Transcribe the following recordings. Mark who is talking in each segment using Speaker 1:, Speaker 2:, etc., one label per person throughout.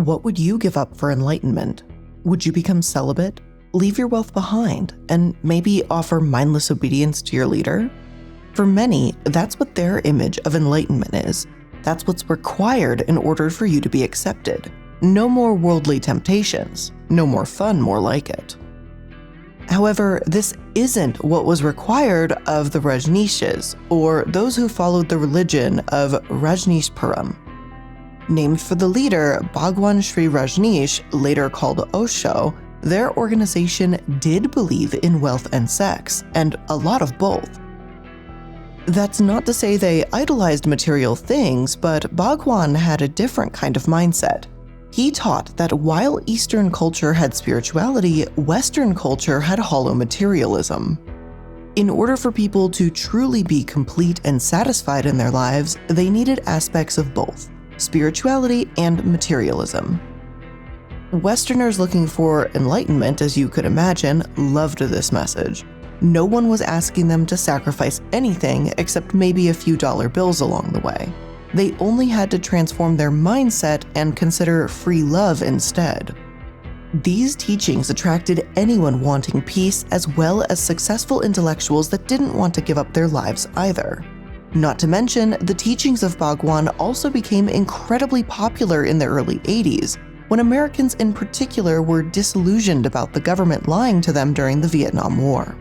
Speaker 1: What would you give up for enlightenment? Would you become celibate, leave your wealth behind, and maybe offer mindless obedience to your leader? For many, that's what their image of enlightenment is. That's what's required in order for you to be accepted. No more worldly temptations, no more fun more like it. However, this isn't what was required of the Rajneeshis, or those who followed the religion of Ranjeeshpuram. Named for the leader Bhagwan Sri Rajneesh, later called Osho, their organization did believe in wealth and sex, and a lot of both. That's not to say they idolized material things, but Bhagwan had a different kind of mindset. He taught that while Eastern culture had spirituality, Western culture had hollow materialism. In order for people to truly be complete and satisfied in their lives, they needed aspects of both, spirituality and materialism. Westerners looking for enlightenment, as you could imagine, loved this message. No one was asking them to sacrifice anything except maybe a few dollar bills along the way. They only had to transform their mindset and consider free love instead. These teachings attracted anyone wanting peace as well as successful intellectuals that didn't want to give up their lives either. Not to mention, the teachings of Bhagwan also became incredibly popular in the early 80s, when Americans in particular were disillusioned about the government lying to them during the Vietnam War.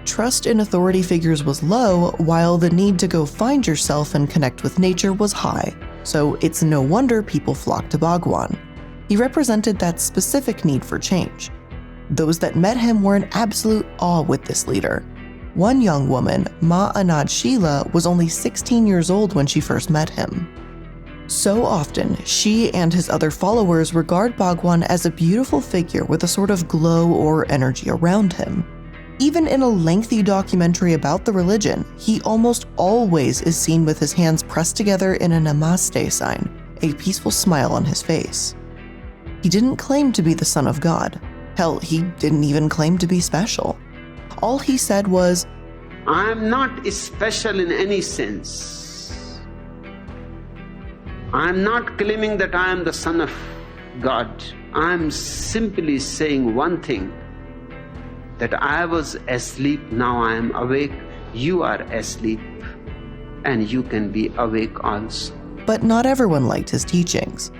Speaker 1: Trust in authority figures was low, while the need to go find yourself and connect with nature was high, so it's no wonder people flocked to Bhagwan. He represented that specific need for change. Those that met him were in absolute awe with this leader. One young woman, Ma Anad Sheila, was only 16 years old when she first met him. So often, she and his other followers regard Bhagwan as a beautiful figure with a sort of glow or energy around him. Even in a lengthy documentary about the religion, he almost always is seen with his hands pressed together in a namaste sign, a peaceful smile on his face. He didn't claim to be the Son of God. Hell, he didn't even claim to be special. All he said was,
Speaker 2: "I'm not special in any sense. I'm not claiming that I am the Son of God. I'm simply saying one thing, that I was asleep, now I am awake. You are asleep, and you can be awake also."
Speaker 1: But not everyone liked his teachings.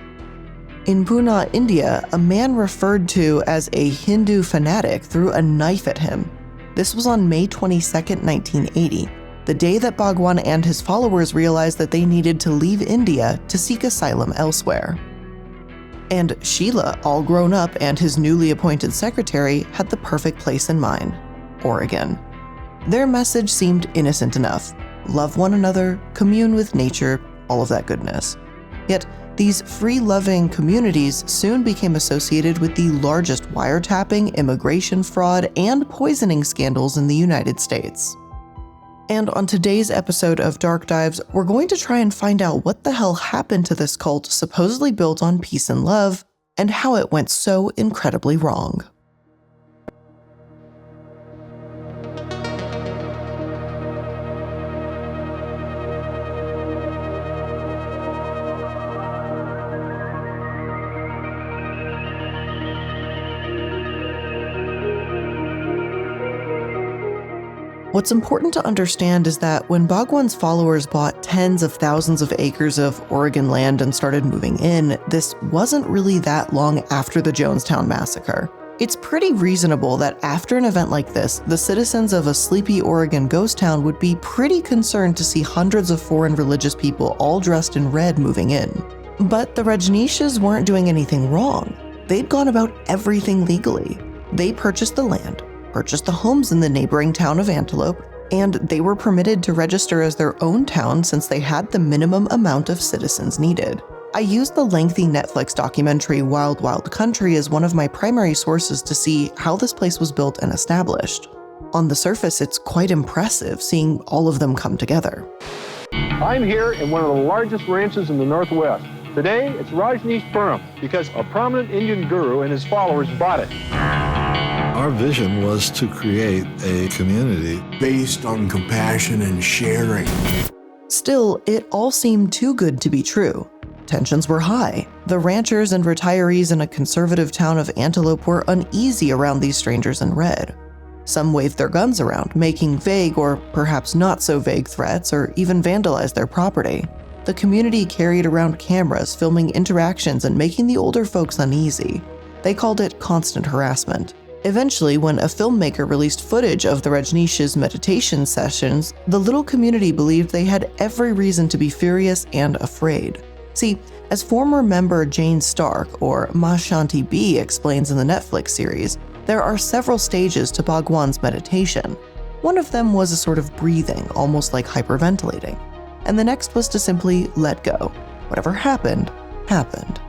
Speaker 1: In Pune, India, a man referred to as a Hindu fanatic threw a knife at him. This was on May 22, 1980, the day that Bhagwan and his followers realized that they needed to leave India to seek asylum elsewhere. And Sheila, all grown up, and his newly appointed secretary had the perfect place in mind: Oregon. Their message seemed innocent enough: love one another, commune with nature, all of that goodness. Yet, these free-loving communities soon became associated with the largest wiretapping, immigration fraud, and poisoning scandals in the United States. And on today's episode of Dark Dives, we're going to try and find out what the hell happened to this cult supposedly built on peace and love, and how it went so incredibly wrong. What's important to understand is that when Bhagwan's followers bought tens of thousands of acres of Oregon land and started moving in, this wasn't really that long after the Jonestown Massacre. It's pretty reasonable that after an event like this, the citizens of a sleepy Oregon ghost town would be pretty concerned to see hundreds of foreign religious people all dressed in red moving in. But the Rajneeshis weren't doing anything wrong. They'd gone about everything legally. They purchased the land, purchased the homes in the neighboring town of Antelope, and they were permitted to register as their own town since they had the minimum amount of citizens needed. I used the lengthy Netflix documentary Wild Wild Country as one of my primary sources to see how this place was built and established. On the surface, it's quite impressive seeing all of them come together.
Speaker 3: I'm here in one of the largest ranches in the Northwest. Today, it's Ranjeeshpuram because a prominent Indian guru and his followers bought it.
Speaker 4: Our vision was to create a community
Speaker 5: based on compassion and sharing.
Speaker 1: Still, it all seemed too good to be true. Tensions were high. The ranchers and retirees in a conservative town of Antelope were uneasy around these strangers in red. Some waved their guns around, making vague or perhaps not so vague threats, or even vandalized their property. The community carried around cameras filming interactions and making the older folks uneasy. They called it constant harassment. Eventually, when a filmmaker released footage of the Rajneesh's meditation sessions, the little community believed they had every reason to be furious and afraid. See, as former member Jane Stark, or Ma Shanti B, explains in the Netflix series, there are several stages to Bhagwan's meditation. One of them was a sort of breathing, almost like hyperventilating. And the next was to simply let go. Whatever happened, happened.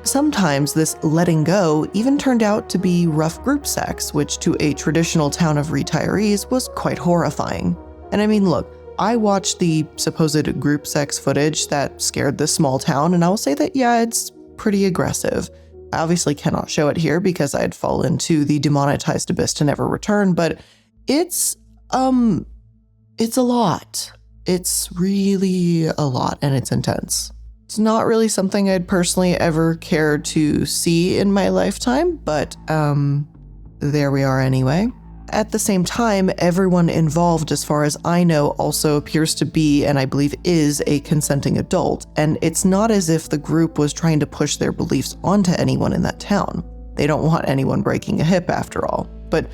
Speaker 1: Sometimes this letting go even turned out to be rough group sex, which to a traditional town of retirees was quite horrifying. And I mean, look, I watched the supposed group sex footage that scared this small town, and I will say that, yeah, it's pretty aggressive. I obviously cannot show it here because I'd fall into the demonetized abyss to never return, but it's a lot. It's really a lot, and it's intense. It's not really something I'd personally ever care to see in my lifetime, but there we are anyway. At the same time, everyone involved, as far as I know, also appears to be, and I believe is, a consenting adult, and it's not as if the group was trying to push their beliefs onto anyone in that town. They don't want anyone breaking a hip after all. But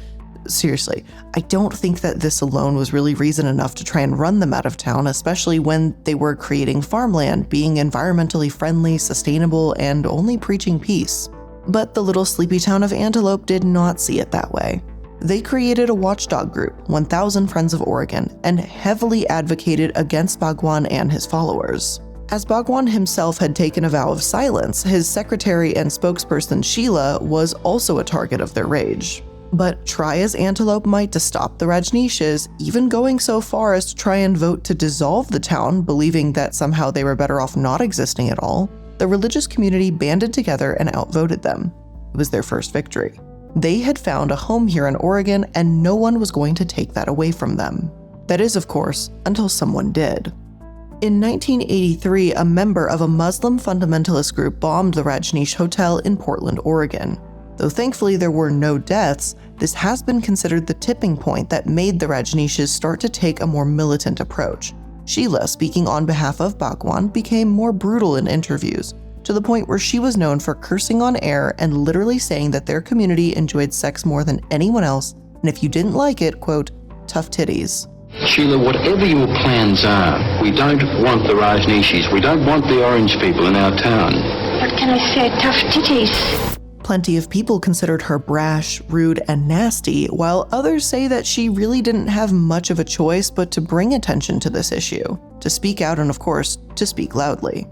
Speaker 1: seriously, I don't think that this alone was really reason enough to try and run them out of town, especially when they were creating farmland, being environmentally friendly, sustainable, and only preaching peace. But the little sleepy town of Antelope did not see it that way. They created a watchdog group, 1000 Friends of Oregon, and heavily advocated against Bhagwan and his followers. As Bhagwan himself had taken a vow of silence, his secretary and spokesperson Sheila was also a target of their rage. But try as Antelope might to stop the Rajneeshs, even going so far as to try and vote to dissolve the town, believing that somehow they were better off not existing at all, the religious community banded together and outvoted them. It was their first victory. They had found a home here in Oregon, and no one was going to take that away from them. That is, of course, until someone did. In 1983, a member of a Muslim fundamentalist group bombed the Rajneesh Hotel in Portland, Oregon. Though thankfully there were no deaths, this has been considered the tipping point that made the Rajneeshs start to take a more militant approach. Sheila, speaking on behalf of Bhagwan, became more brutal in interviews, to the point where she was known for cursing on air and literally saying that their community enjoyed sex more than anyone else, and if you didn't like it, quote, tough titties.
Speaker 6: Sheila, whatever your plans are, we don't want the Rajneeshis. We don't want the orange people in our town.
Speaker 7: What can I say? Tough titties.
Speaker 1: Plenty of people considered her brash, rude, and nasty, while others say that she really didn't have much of a choice but to bring attention to this issue, to speak out and, of course, to speak loudly.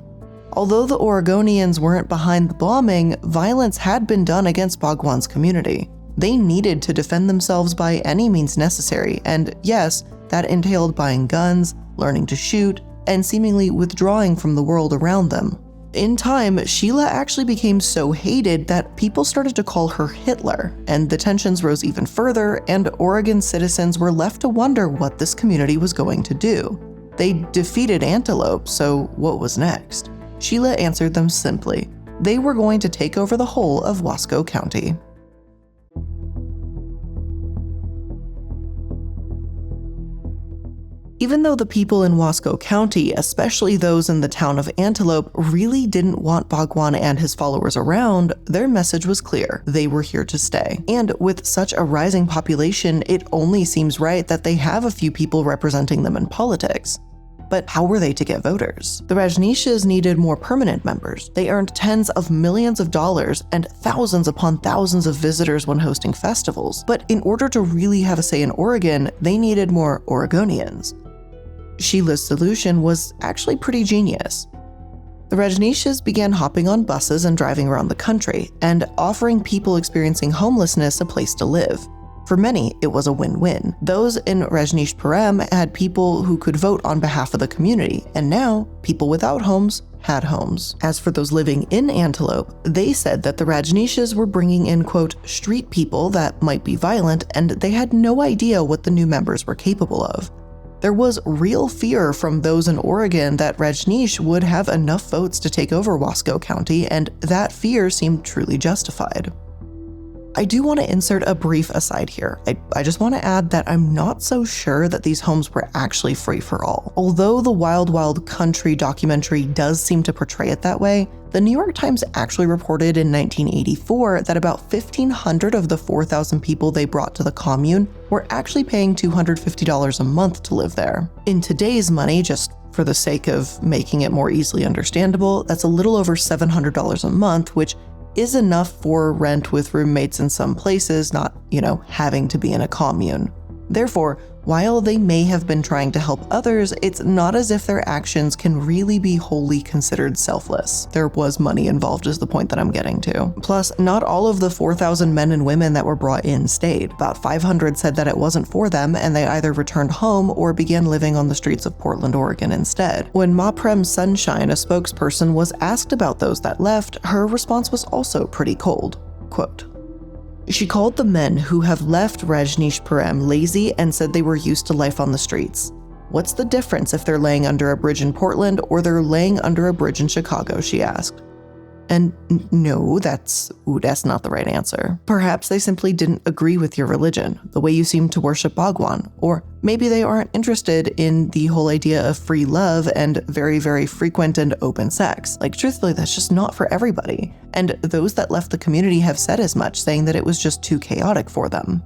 Speaker 1: Although the Oregonians weren't behind the bombing, violence had been done against Bhagwan's community. They needed to defend themselves by any means necessary, and yes, that entailed buying guns, learning to shoot, and seemingly withdrawing from the world around them. In time, Sheila actually became so hated that people started to call her Hitler, and the tensions rose even further, and Oregon citizens were left to wonder what this community was going to do. They defeated Antelope, so what was next? Sheila answered them simply. They were going to take over the whole of Wasco County. Even though the people in Wasco County, especially those in the town of Antelope, really didn't want Bhagwan and his followers around, their message was clear. They were here to stay. And with such a rising population, it only seems right that they have a few people representing them in politics. But how were they to get voters? The Rajneeshs needed more permanent members. They earned tens of millions of dollars and thousands upon thousands of visitors when hosting festivals. But in order to really have a say in Oregon, they needed more Oregonians. Sheila's solution was actually pretty genius. The Rajneeshs began hopping on buses and driving around the country, and offering people experiencing homelessness a place to live. For many, it was a win-win. Those in Ranjeeshpuram had people who could vote on behalf of the community, and now people without homes had homes. As for those living in Antelope, they said that the Rajneeshs were bringing in, quote, street people that might be violent, and they had no idea what the new members were capable of. There was real fear from those in Oregon that Rajneesh would have enough votes to take over Wasco County, and that fear seemed truly justified. I do want to insert a brief aside here. I just want to add that I'm not so sure that these homes were actually free for all. Although the Wild Wild Country documentary does seem to portray it that way, the New York Times actually reported in 1984 that about 1,500 of the 4,000 people they brought to the commune were actually paying $250 a month to live there. In today's money, just for the sake of making it more easily understandable, that's a little over $700 a month, which is enough for rent with roommates in some places, not, having to be in a commune. Therefore, while they may have been trying to help others, it's not as if their actions can really be wholly considered selfless. There was money involved is the point that I'm getting to. Plus, not all of the 4,000 men and women that were brought in stayed. About 500 said that it wasn't for them, and they either returned home or began living on the streets of Portland, Oregon instead. When Ma Prem Sunshine, a spokesperson, was asked about those that left, her response was also pretty cold. Quote, "She called the men who have left Ranjeeshpuram lazy and said they were used to life on the streets. What's the difference if they're laying under a bridge in Portland or they're laying under a bridge in Chicago?" she asked. And no, that's not the right answer. Perhaps they simply didn't agree with your religion, the way you seem to worship Bhagwan, or maybe they aren't interested in the whole idea of free love and very, very frequent and open sex. Like, truthfully, that's just not for everybody. And those that left the community have said as much, saying that it was just too chaotic for them.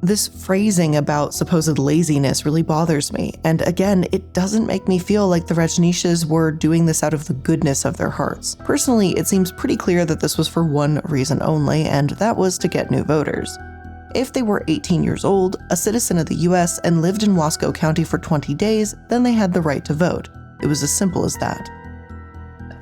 Speaker 1: This phrasing about supposed laziness really bothers me, and again, it doesn't make me feel like the Rajneeshs were doing this out of the goodness of their hearts. Personally, it seems pretty clear that this was for one reason only, and that was to get new voters. If they were 18 years old, a citizen of the US, and lived in Wasco County for 20 days, then they had the right to vote. It was as simple as that.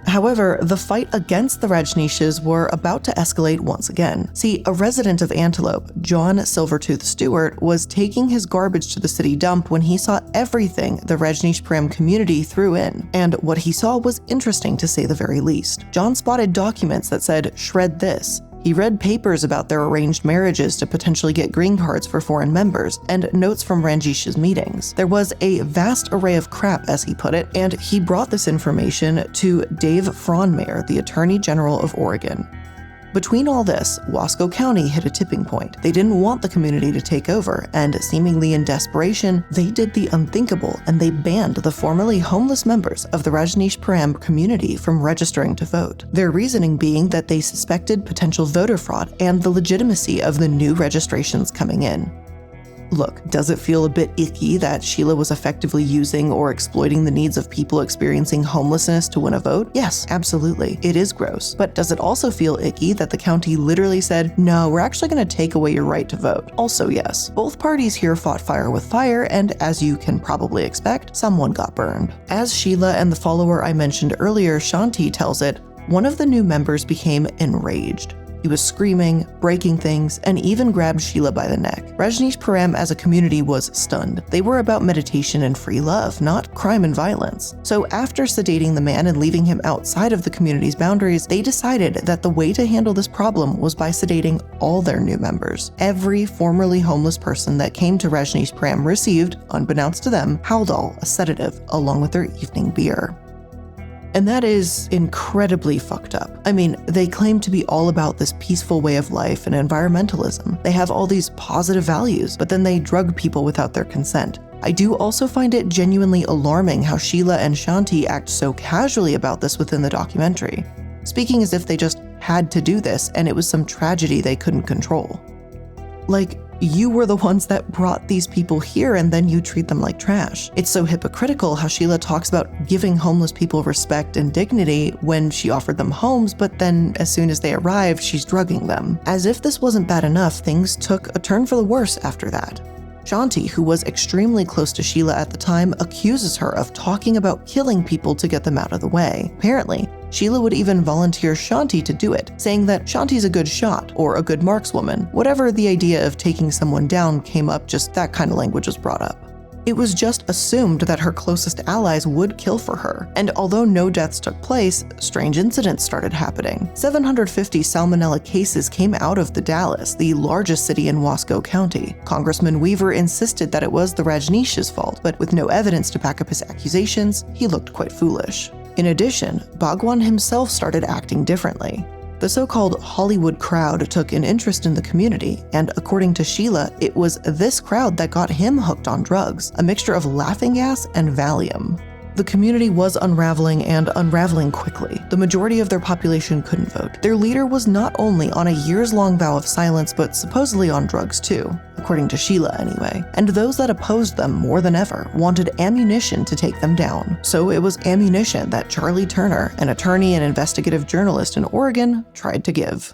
Speaker 1: However, the fight against the Rajneeshs were about to escalate once again. See, a resident of Antelope, John Silvertooth Stewart, was taking his garbage to the city dump when he saw everything the Ranjeeshpuram community threw in. And what he saw was interesting to say the very least. John spotted documents that said, "Shred this." He read papers about their arranged marriages to potentially get green cards for foreign members, and notes from Ranjeesh's meetings. There was a vast array of crap, as he put it, and he brought this information to Dave Fronmayer, the Attorney General of Oregon. Between all this, Wasco County hit a tipping point. They didn't want the community to take over, and seemingly in desperation, they did the unthinkable and they banned the formerly homeless members of the Ranjeeshpuram community from registering to vote. Their reasoning being that they suspected potential voter fraud and the legitimacy of the new registrations coming in. Look, does it feel a bit icky that Sheila was effectively using or exploiting the needs of people experiencing homelessness to win a vote? Yes, absolutely. It is gross. But does it also feel icky that the county literally said, "No, we're actually going to take away your right to vote"? Also yes. Both parties here fought fire with fire, and as you can probably expect, someone got burned. As Sheila and the follower I mentioned earlier, Shanti, tells it, one of the new members became enraged. He was screaming, breaking things, and even grabbed Sheila by the neck. Ranjeeshpuram as a community was stunned. They were about meditation and free love, not crime and violence. So after sedating the man and leaving him outside of the community's boundaries, they decided that the way to handle this problem was by sedating all their new members. Every formerly homeless person that came to Ranjeeshpuram received, unbeknownst to them, Haldol, a sedative, along with their evening beer. And that is incredibly fucked up. I mean, they claim to be all about this peaceful way of life and environmentalism. They have all these positive values, but then they drug people without their consent. I do also find it genuinely alarming how Sheila and Shanti act so casually about this within the documentary, speaking as if they just had to do this and it was some tragedy they couldn't control. Like, you were the ones that brought these people here and then you treat them like trash. It's so hypocritical how Sheila talks about giving homeless people respect and dignity when she offered them homes, but then as soon as they arrive, she's drugging them. As if this wasn't bad enough, things took a turn for the worse after that. Shanti, who was extremely close to Sheila at the time, accuses her of talking about killing people to get them out of the way. Apparently, Sheila would even volunteer Shanti to do it, saying that Shanti's a good shot or a good markswoman. Whatever the idea of taking someone down came up, just that kind of language was brought up. It was just assumed that her closest allies would kill for her, and although no deaths took place, strange incidents started happening. 750 salmonella cases came out of the Dallas, the largest city in Wasco County. Congressman Weaver insisted that it was the Rajneesh's fault, but with no evidence to back up his accusations, he looked quite foolish. In addition, Bhagwan himself started acting differently. The so-called Hollywood crowd took an interest in the community, and according to Sheila, it was this crowd that got him hooked on drugs, a mixture of laughing gas and Valium. The community was unraveling and unraveling quickly. The majority of their population couldn't vote. Their leader was not only on a years-long vow of silence, but supposedly on drugs too, according to Sheila anyway. And those that opposed them more than ever wanted ammunition to take them down. So it was ammunition that Charlie Turner, an attorney and investigative journalist in Oregon, tried to give.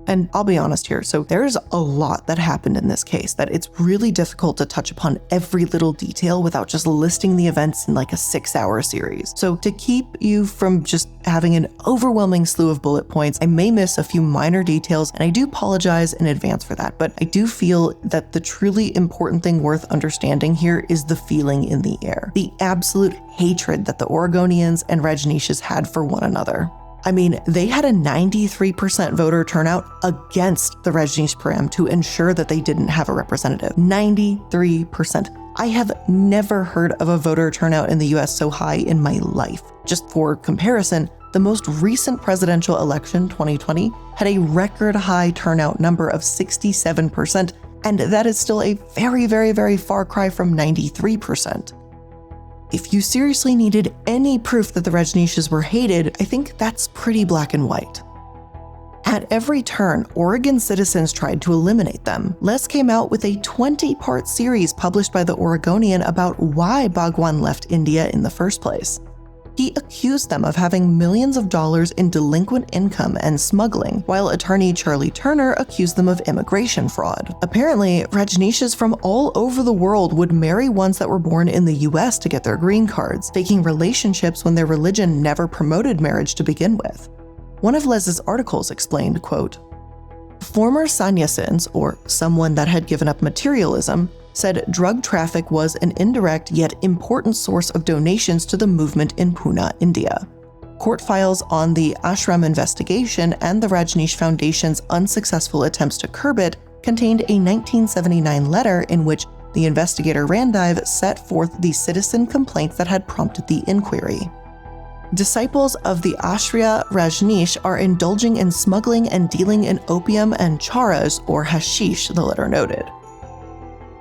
Speaker 1: And I'll be honest here, so there's a lot that happened in this case that it's really difficult to touch upon every little detail without just listing the events in like a 6-hour series. So to keep you from just having an overwhelming slew of bullet points, I may miss a few minor details, and I do apologize in advance for that, but I do feel that the truly important thing worth understanding here is the feeling in the air, the absolute hatred that the Oregonians and Rajneeshs had for one another. I mean, they had a 93% voter turnout against the Ranjeeshpuram to ensure that they didn't have a representative. 93%. I have never heard of a voter turnout in the US so high in my life. Just for comparison, the most recent presidential election, 2020, had a record high turnout number of 67%, and that is still a very, very, very far cry from 93%. If you seriously needed any proof that the Rajneeshs were hated, I think that's pretty black and white. At every turn, Oregon citizens tried to eliminate them. Les came out with a 20-part series published by the Oregonian about why Bhagwan left India in the first place. He accused them of having millions of dollars in delinquent income and smuggling, while attorney Charlie Turner accused them of immigration fraud. Apparently, Rajneeshs from all over the world would marry ones that were born in the US to get their green cards, faking relationships when their religion never promoted marriage to begin with. One of Les's articles explained, quote, "Former sannyasins, or someone that had given up materialism, said drug traffic was an indirect yet important source of donations to the movement in Pune, India. Court files on the ashram investigation and the Rajneesh Foundation's unsuccessful attempts to curb it contained a 1979 letter in which the investigator Randive set forth the citizen complaints that had prompted the inquiry. Disciples of the Ashriya Rajneesh are indulging in smuggling and dealing in opium and charas, or hashish, the letter noted.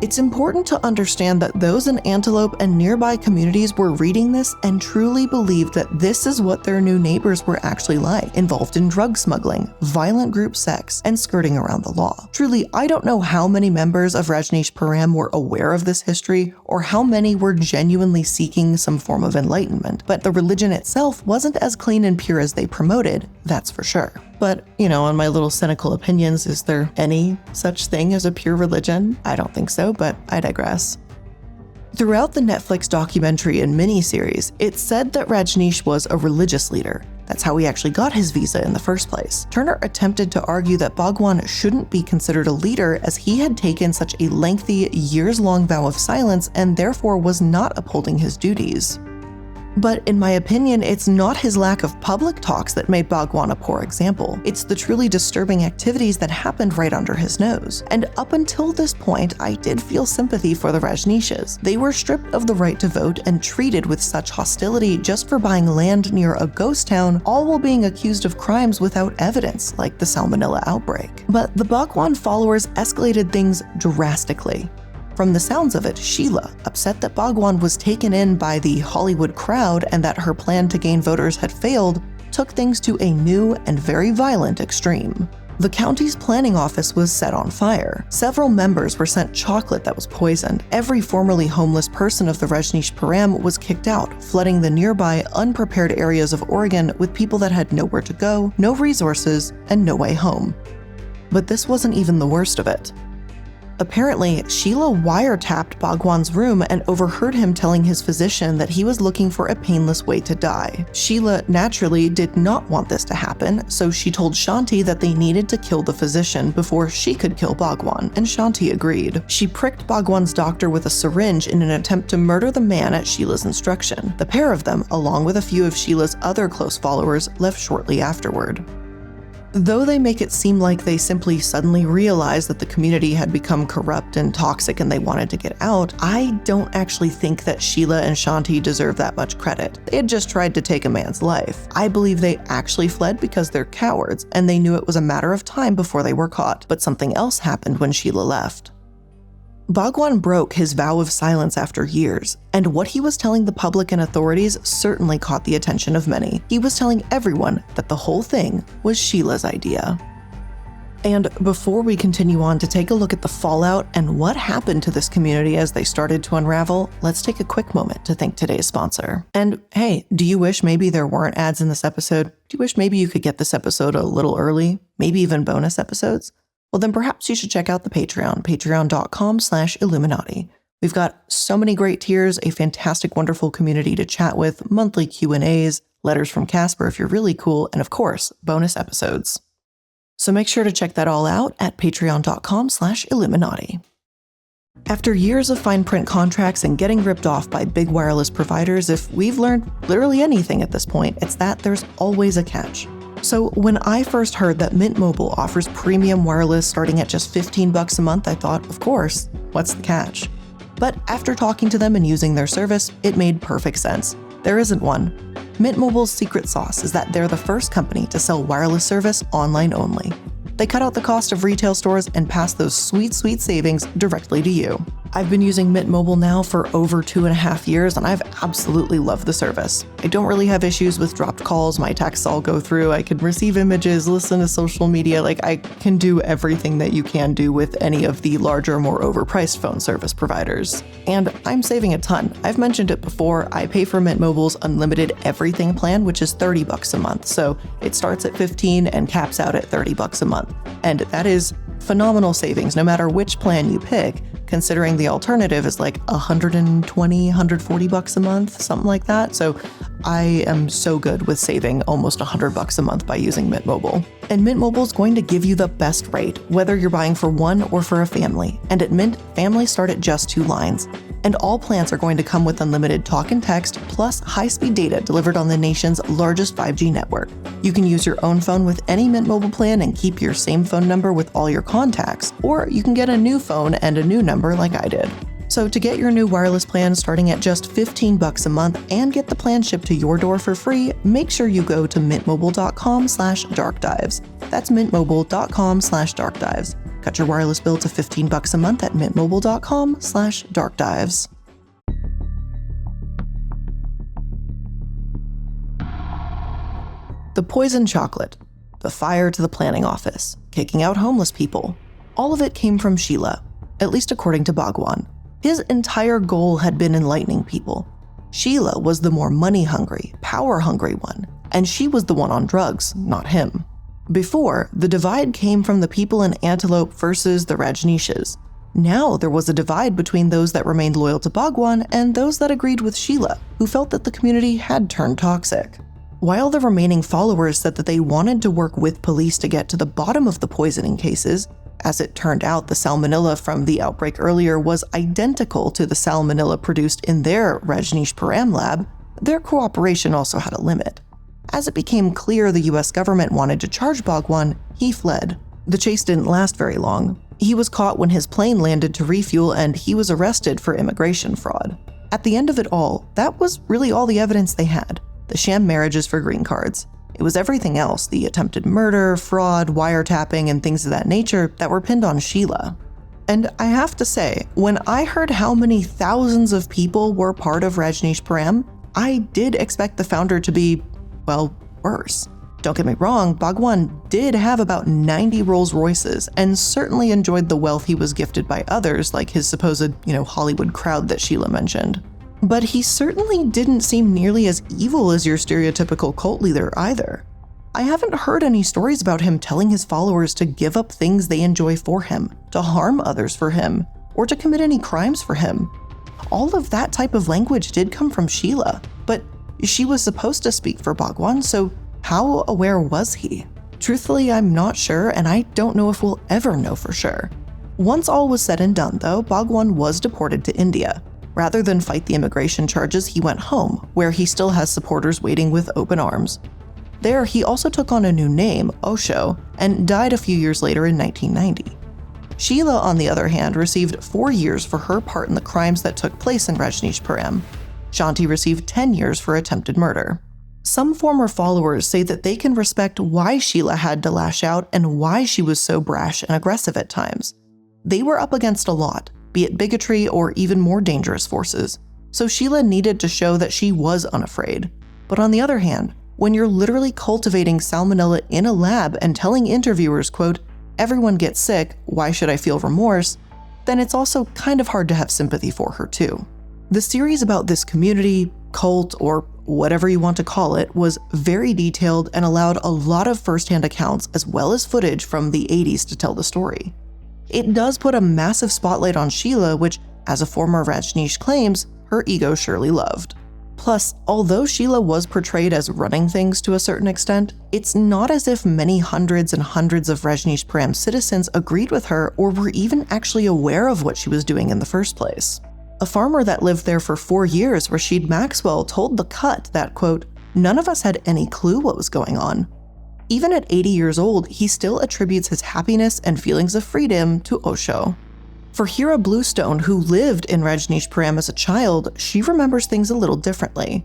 Speaker 1: It's important to understand that those in Antelope and nearby communities were reading this and truly believed that this is what their new neighbors were actually like, involved in drug smuggling, violent group sex, and skirting around the law. Truly, I don't know how many members of Ranjeeshpuram were aware of this history or how many were genuinely seeking some form of enlightenment, but the religion itself wasn't as clean and pure as they promoted, that's for sure. But, on my little cynical opinions, is there any such thing as a pure religion? I don't think so, but I digress. Throughout the Netflix documentary and miniseries, it's said that Rajneesh was a religious leader. That's how he actually got his visa in the first place. Turner attempted to argue that Bhagwan shouldn't be considered a leader as he had taken such a lengthy, years-long vow of silence and therefore was not upholding his duties. But in my opinion, it's not his lack of public talks that made Bhagwan a poor example. It's the truly disturbing activities that happened right under his nose. And up until this point, I did feel sympathy for the Rajneeshs. They were stripped of the right to vote and treated with such hostility just for buying land near a ghost town, all while being accused of crimes without evidence, like the salmonella outbreak. But the Bhagwan followers escalated things drastically. From the sounds of it, Sheila, upset that Bhagwan was taken in by the Hollywood crowd and that her plan to gain voters had failed, took things to a new and very violent extreme. The county's planning office was set on fire. Several members were sent chocolate that was poisoned. Every formerly homeless person of the Ranjeeshpuram was kicked out, flooding the nearby unprepared areas of Oregon with people that had nowhere to go, no resources, and no way home. But this wasn't even the worst of it. Apparently, Sheila wiretapped Bhagwan's room and overheard him telling his physician that he was looking for a painless way to die. Sheila naturally did not want this to happen, so she told Shanti that they needed to kill the physician before she could kill Bhagwan, and Shanti agreed. She pricked Bhagwan's doctor with a syringe in an attempt to murder the man at Sheila's instruction. The pair of them, along with a few of Sheila's other close followers, left shortly afterward. Though they make it seem like they simply suddenly realized that the community had become corrupt and toxic and they wanted to get out, I don't actually think that Sheila and Shanti deserve that much credit. They had just tried to take a man's life. I believe they actually fled because they're cowards, and they knew it was a matter of time before they were caught. But something else happened when Sheila left. Bhagwan broke his vow of silence after years, and what he was telling the public and authorities certainly caught the attention of many. He was telling everyone that the whole thing was Sheila's idea. And before we continue on to take a look at the fallout and what happened to this community as they started to unravel, let's take a quick moment to thank today's sponsor. And hey, do you wish maybe there weren't ads in this episode? Do you wish maybe you could get this episode a little early? Maybe even bonus episodes? Well, then perhaps you should check out the Patreon, patreon.com/iilluminaughtii. We've got so many great tiers, a fantastic, wonderful community to chat with, monthly Q&As, letters from Casper if you're really cool, and of course, bonus episodes. So make sure to check that all out at patreon.com/iilluminaughtii. After years of fine print contracts and getting ripped off by big wireless providers, if we've learned literally anything at this point, it's that there's always a catch. So when I first heard that Mint Mobile offers premium wireless starting at just $15 a month, I thought, of course, what's the catch? But after talking to them and using their service, it made perfect sense. There isn't one. Mint Mobile's secret sauce is that they're the first company to sell wireless service online only. They cut out the cost of retail stores and pass those sweet, sweet savings directly to you. I've been using Mint Mobile now for over 2.5 years, and I've absolutely loved the service. I don't really have issues with dropped calls, my texts all go through, I can receive images, listen to social media, I can do everything that you can do with any of the larger, more overpriced phone service providers. And I'm saving a ton. I've mentioned it before, I pay for Mint Mobile's unlimited everything plan, which is $30 a month. So it starts at $15 and caps out at $30 a month. And that is phenomenal savings no matter which plan you pick, considering the alternative is like $120, $140 a month, something like that. So I am so good with saving almost $100 a month by using Mint Mobile. And Mint Mobile is going to give you the best rate, whether you're buying for one or for a family. And at Mint, families start at just 2 lines. And all plans are going to come with unlimited talk and text, plus high-speed data delivered on the nation's largest 5G network. You can use your own phone with any Mint Mobile plan and keep your same phone number with all your contacts, or you can get a new phone and a new number like I did. So to get your new wireless plan starting at just $15 a month and get the plan shipped to your door for free, make sure you go to mintmobile.com/darkdives. That's mintmobile.com/darkdives. Cut your wireless bill to $15 a month at mintmobile.com/darkdives. The poison chocolate, the fire to the planning office, kicking out homeless people, all of it came from Sheila, at least according to Bhagwan. His entire goal had been enlightening people. Sheila was the more money-hungry, power-hungry one, and she was the one on drugs, not him. Before, the divide came from the people in Antelope versus the Rajneeshs. Now there was a divide between those that remained loyal to Bhagwan and those that agreed with Sheila, who felt that the community had turned toxic. While the remaining followers said that they wanted to work with police to get to the bottom of the poisoning cases, as it turned out the salmonella from the outbreak earlier was identical to the salmonella produced in their Ranjeeshpuram lab, their cooperation also had a limit. As it became clear the US government wanted to charge Bhagwan, he fled. The chase didn't last very long. He was caught when his plane landed to refuel and he was arrested for immigration fraud. At the end of it all, that was really all the evidence they had. The sham marriages for green cards. It was everything else, the attempted murder, fraud, wiretapping, and things of that nature that were pinned on Sheila. And I have to say, when I heard how many thousands of people were part of Ranjeeshpuram, I did expect the founder to be, well, worse. Don't get me wrong, Bhagwan did have about 90 Rolls Royces and certainly enjoyed the wealth he was gifted by others, like his supposed, Hollywood crowd that Sheila mentioned. But he certainly didn't seem nearly as evil as your stereotypical cult leader either. I haven't heard any stories about him telling his followers to give up things they enjoy for him, to harm others for him, or to commit any crimes for him. All of that type of language did come from Sheila, but she was supposed to speak for Bhagwan, so how aware was he? Truthfully, I'm not sure, and I don't know if we'll ever know for sure. Once all was said and done, though, Bhagwan was deported to India. Rather than fight the immigration charges, he went home, where he still has supporters waiting with open arms. There, he also took on a new name, Osho, and died a few years later in 1990. Sheila, on the other hand, received 4 years for her part in the crimes that took place in Ranjeeshpuram. Shanti received 10 years for attempted murder. Some former followers say that they can respect why Sheila had to lash out and why she was so brash and aggressive at times. They were up against a lot, be it bigotry or even more dangerous forces, so Sheila needed to show that she was unafraid. But on the other hand, when you're literally cultivating salmonella in a lab and telling interviewers, quote, "Everyone gets sick, why should I feel remorse?" then it's also kind of hard to have sympathy for her too. The series about this community, cult, or whatever you want to call it, was very detailed and allowed a lot of first-hand accounts as well as footage from the 80s to tell the story. It does put a massive spotlight on Sheila, which, as a former Rajneesh claims, her ego surely loved. Plus, although Sheila was portrayed as running things to a certain extent, it's not as if many hundreds and hundreds of Ranjeeshpuram citizens agreed with her or were even actually aware of what she was doing in the first place. A farmer that lived there for 4 years, Rashid Maxwell, told The Cut that, quote, "None of us had any clue what was going on." Even at 80 years old, he still attributes his happiness and feelings of freedom to Osho. For Hira Bluestone, who lived in Rajneeshpuram as a child, she remembers things a little differently.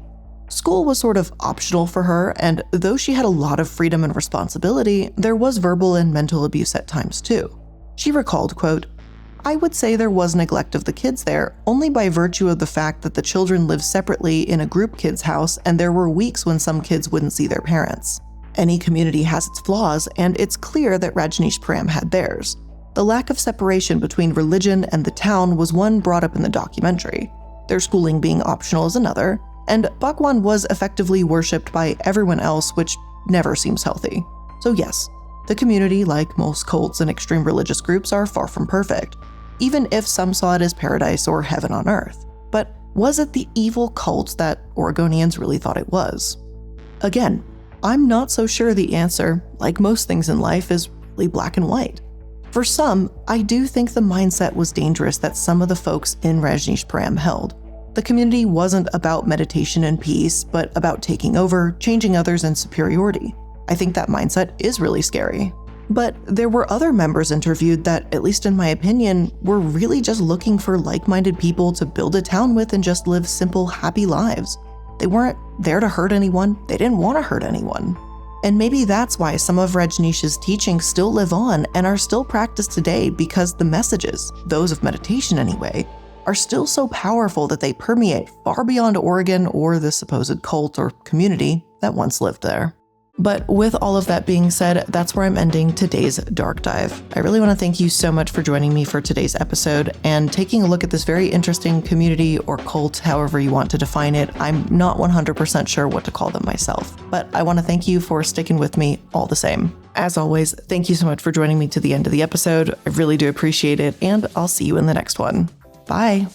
Speaker 1: School was sort of optional for her, and though she had a lot of freedom and responsibility, there was verbal and mental abuse at times too. She recalled, quote, "I would say there was neglect of the kids there, only by virtue of the fact that the children lived separately in a group kids' house, and there were weeks when some kids wouldn't see their parents. Any community has its flaws, and it's clear that Rajneeshpuram had theirs. The lack of separation between religion and the town was one brought up in the documentary. Their schooling being optional is another, and Bhagwan was effectively worshipped by everyone else, which never seems healthy. So yes, the community, like most cults and extreme religious groups, are far from perfect, even if some saw it as paradise or heaven on earth. But was it the evil cult that Oregonians really thought it was? Again, I'm not so sure the answer, like most things in life, is really black and white. For some, I do think the mindset was dangerous that some of the folks in Rajneeshpuram held. The community wasn't about meditation and peace, but about taking over, changing others, and superiority. I think that mindset is really scary. But there were other members interviewed that, at least in my opinion, were really just looking for like-minded people to build a town with and just live simple, happy lives. They weren't there to hurt anyone. They didn't want to hurt anyone. And maybe that's why some of Rajneesh's teachings still live on and are still practiced today, because the messages, those of meditation anyway, are still so powerful that they permeate far beyond Oregon or the supposed cult or community that once lived there. But with all of that being said, that's where I'm ending today's Dark Dive. I really want to thank you so much for joining me for today's episode and taking a look at this very interesting community or cult, however you want to define it. I'm not 100% sure what to call them myself, but I want to thank you for sticking with me all the same. As always, thank you so much for joining me to the end of the episode. I really do appreciate it, and I'll see you in the next one. Bye.